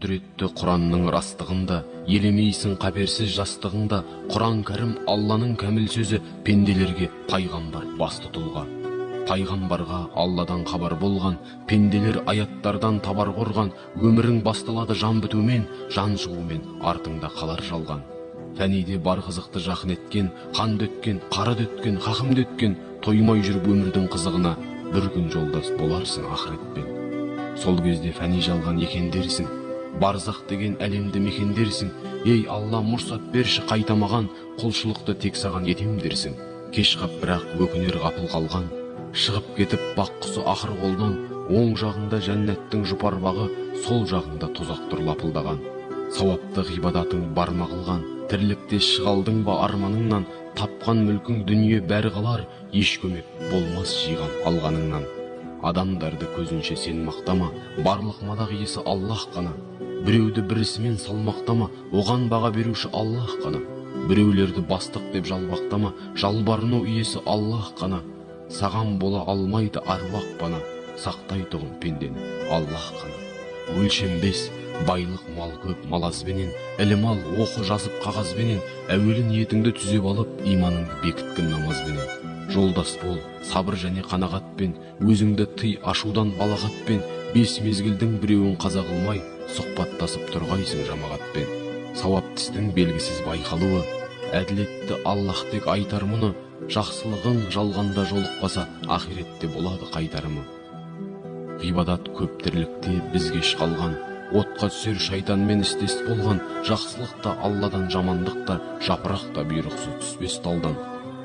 құдіретті Құранның растығында, елемейсің қаперсіз жастығында. Құран кәрім Алланың кәміл сөзі, пенделерге пайғамбар басты тұлға. Пайғамбарға Алладан хабар болған, пенделер аяттардан табар қорған. Өмірің басталады жан бітумен, жан шығумен артыңда қалар жалған. Фәниде бар қызықты жақын еткен, қанды өткен, қарады өткен, хақымды өткен. Тоймай жүріп өмірдің қызығына, бір күн жолдас боларсың ақыретпен. Сол кезде фәни жалған екендерсің, барзақ деген әлемді мекендерсің. Ей Алла, мұрсат берші қайтамаған, құлшылықты тек саған етемдерсің. Кеш қап бірақ өкінер ғапыл қалған, шығып кетіп бақ құсы ақыр қолдан. Оң жағыңда жәннаттың жұпар бағы, сол жағыңда тозақ тұр лапылдаған. Сауапты ғибадатың барма қылған, тірлікте шығалдың ба арманыңнан. Тапқан мүлкің дүние бәрі қалар, еш көмек болмас жиған алғаныңнан. Адамдарды көзінше сен мақтама, барлық мадақ иесі Аллах қана. Біреуді бірісімен салмақтама, оған баға беруші Аллах қана. Біреулерді бастық деп жалбақтама, жалбарыну иесі Аллах қана. Саған бола алмайды аруақ пана, сақтайтұғын пендені Аллах қана. Өлшенбес байлық мал көп малазбенен, ілім ал оқы жазып қағазбенен. Әуелі ниетіңді түзеп алып, иманыңды бекіткін намазбенен. Жолдас бол сабыр және қанағатпен, өзіңді тый ашудан балағатпен. Бес мезгілдің біреуін қаза қылмай, сұхбаттасып тұрғайсың жамағатпен. Сауап істің белгісіз байқалуы, әділетті Аллах тек айтар мұны. Жақсылығың жалғанда жолықпаса, ақиретте болады қайтарымы. Ғибадат көп тірлікте бізге қалған, отқа түсер шайтанмен істес болған. Жақсылықта Алладан, жамандықта жапырақта бұйрықсыз түспес талдан.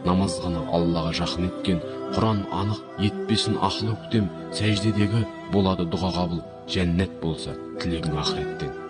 Намаз ғана Аллаға жақын еткен, Құран анық етпесін ақыл өктем. Сәждедегі болады дұға қабыл, жәннат болса тілегің ақыреттен.